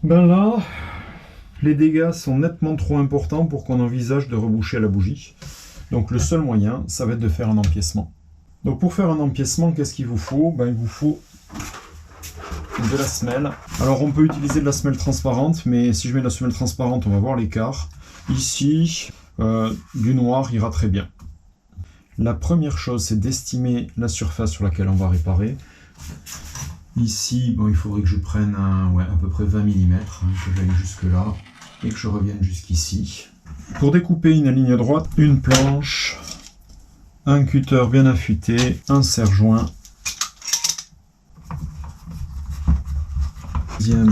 Ben là, les dégâts sont nettement trop importants pour qu'on envisage de reboucher la bougie. Donc le seul moyen, ça va être de faire un empiècement. Donc pour faire un empiècement, qu'est-ce qu'il vous faut? Ben, il vous faut de la semelle. Alors on peut utiliser de la semelle transparente, mais si je mets de la semelle transparente, on va voir l'écart. Ici, du noir ira très bien. La première chose, c'est d'estimer la surface sur laquelle on va réparer. Ici, bon, il faudrait que je prenne à peu près 20 mm, que j'aille jusque là, et que je revienne jusqu'ici. Pour découper une ligne droite, une planche, un cutter bien affûté, un serre-joint, deuxième.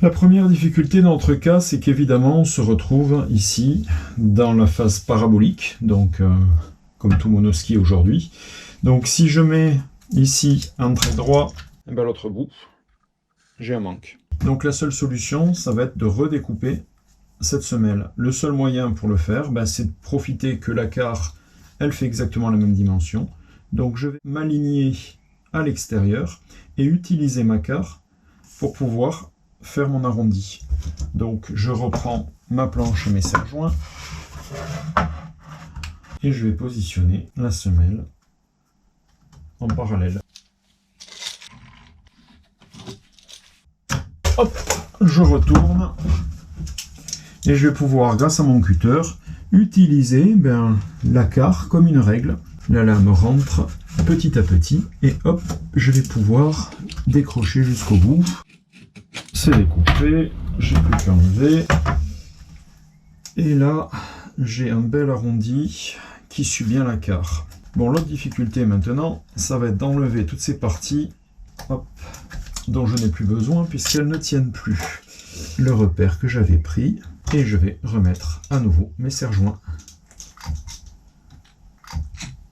La première difficulté dans notre cas, c'est qu'évidemment on se retrouve ici dans la phase parabolique, donc comme tout monoski aujourd'hui. Donc si je mets ici un trait droit, et ben l'autre bout, j'ai un manque. Donc la seule solution, ça va être de redécouper cette semelle. Le seul moyen pour le faire, ben, c'est de profiter que la carre, elle fait exactement la même dimension. Donc je vais m'aligner à l'extérieur et utiliser ma carre pour pouvoir faire mon arrondi. Donc je reprends ma planche et mes serre-joints et je vais positionner la semelle en parallèle. Hop, je retourne et je vais pouvoir, grâce à mon cutter, utiliser la carre comme une règle. La lame rentre petit à petit et hop, je vais pouvoir décrocher jusqu'au bout. C'est découpé, j'ai plus qu'à enlever. Et là, j'ai un bel arrondi qui suit bien la carre. Bon, l'autre difficulté maintenant, ça va être d'enlever toutes ces parties dont je n'ai plus besoin puisqu'elles ne tiennent plus le repère que j'avais pris. Et je vais remettre à nouveau mes serre-joints.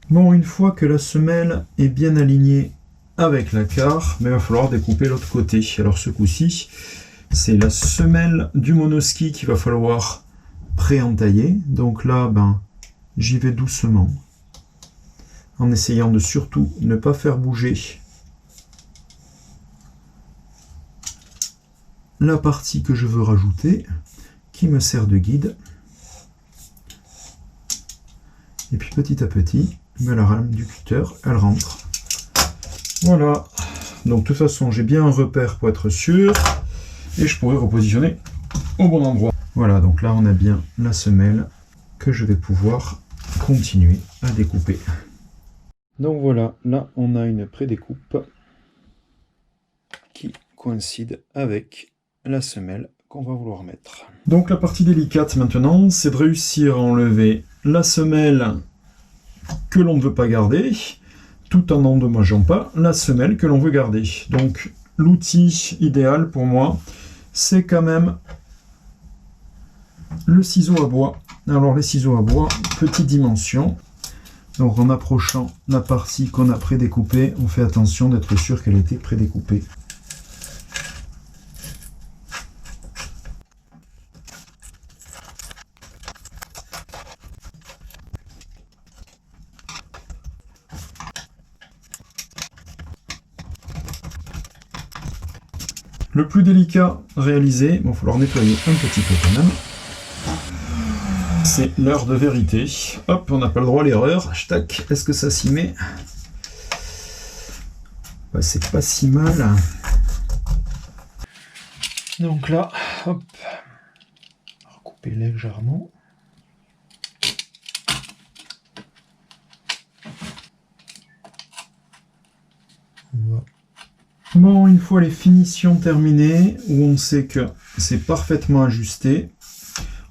Bon, une fois que la semelle est bien alignée avec la carre, mais il va falloir découper l'autre côté. Alors ce coup-ci, c'est la semelle du monoski qu'il va falloir pré-entailler. Donc là, j'y vais doucement, en essayant de surtout ne pas faire bouger la partie que je veux rajouter, qui me sert de guide. Et puis petit à petit, la lame du cutter, elle rentre. Voilà, donc de toute façon j'ai bien un repère pour être sûr et je pourrais repositionner au bon endroit. Voilà, donc là on a bien la semelle que je vais pouvoir continuer à découper. Donc voilà, là on a une pré-découpe qui coïncide avec la semelle qu'on va vouloir mettre. Donc la partie délicate maintenant, c'est de réussir à enlever la semelle que l'on ne veut pas garder, tout en n'endommageant pas la semelle que l'on veut garder. Donc l'outil idéal pour moi, c'est quand même le ciseau à bois. Alors les ciseaux à bois, petite dimension. Donc en approchant la partie qu'on a pré-découpée, on fait attention d'être sûr qu'elle était pré-découpée. Le plus délicat réalisé, il va falloir nettoyer un petit peu quand même. C'est l'heure de vérité. Hop, on n'a pas le droit à l'erreur. Tac, est-ce que ça s'y met? C'est pas si mal. Donc là, hop, recouper légèrement. Voilà. Bon, une fois les finitions terminées, où on sait que c'est parfaitement ajusté,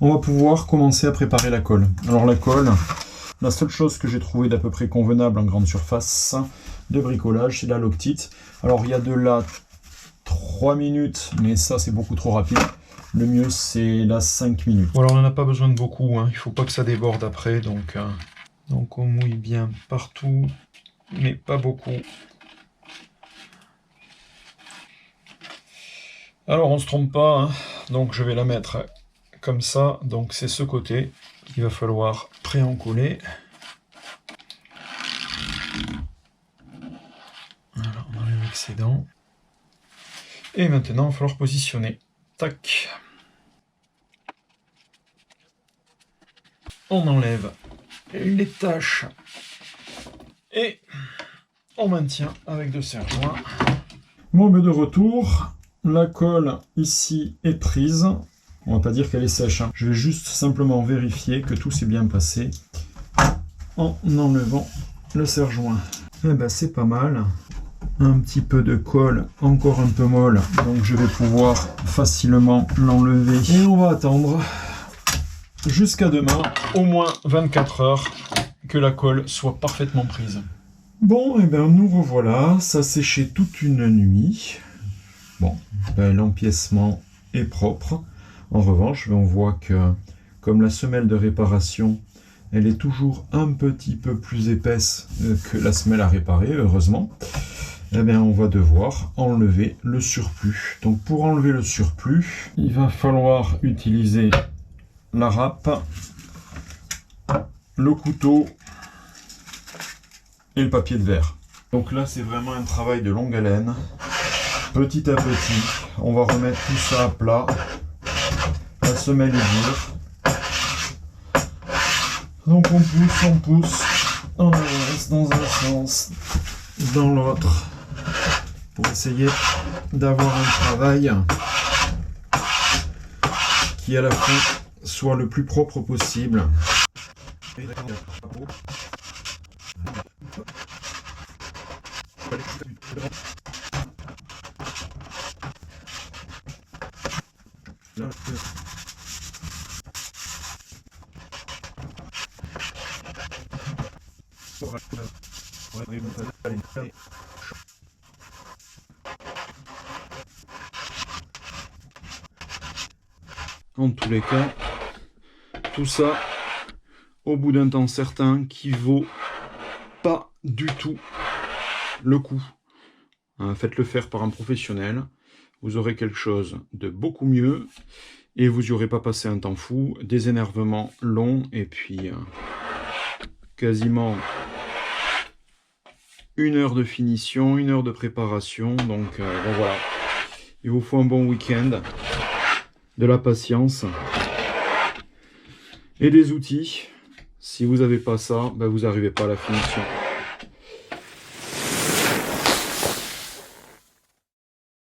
on va pouvoir commencer à préparer la colle. Alors la colle, la seule chose que j'ai trouvé d'à peu près convenable en grande surface de bricolage, c'est la Loctite. Alors il y a de la 3 minutes, mais ça c'est beaucoup trop rapide. Le mieux c'est la 5 minutes. Voilà, on n'en a pas besoin de beaucoup, il ne faut pas que ça déborde après, donc on mouille bien partout, mais pas beaucoup. Alors on se trompe pas, donc je vais la mettre comme ça, donc c'est ce côté qu'il va falloir pré-encoller. Voilà, on enlève l'excédent. Et maintenant, il va falloir positionner. Tac. On enlève les taches et on maintient avec de serre-joint. Bon, mais de retour, la colle ici est prise. On va pas dire qu'elle est sèche, hein. Je vais juste simplement vérifier que tout s'est bien passé en enlevant le serre-joint. Eh ben, c'est pas mal. Un petit peu de colle, encore un peu molle, donc je vais pouvoir facilement l'enlever. Et on va attendre jusqu'à demain, au moins 24 heures, que la colle soit parfaitement prise. Bon, et bien nous revoilà, ça séchait toute une nuit. Bon, ben, l'empiècement est propre. En revanche, ben, on voit que comme la semelle de réparation, elle est toujours un petit peu plus épaisse que la semelle à réparer, heureusement. Eh bien, on va devoir enlever le surplus. Donc, pour enlever le surplus, il va falloir utiliser la râpe, le couteau et le papier de verre. Donc là, c'est vraiment un travail de longue haleine. Petit à petit, on va remettre tout ça à plat. La semelle est dure. Donc, on pousse, on avance dans un sens, dans l'autre, pour essayer d'avoir un travail qui à la fin soit le plus propre possible. En tous les cas, tout ça, au bout d'un temps certain, qui vaut pas du tout le coup. Faites-le faire par un professionnel, vous aurez quelque chose de beaucoup mieux, et vous n'y aurez pas passé un temps fou, des énervements longs, et puis quasiment 1 heure de finition, 1 heure de préparation, donc bon, voilà. Il vous faut un bon week-end, de la patience et des outils. Si vous n'avez pas ça, ben vous n'arrivez pas à la finition.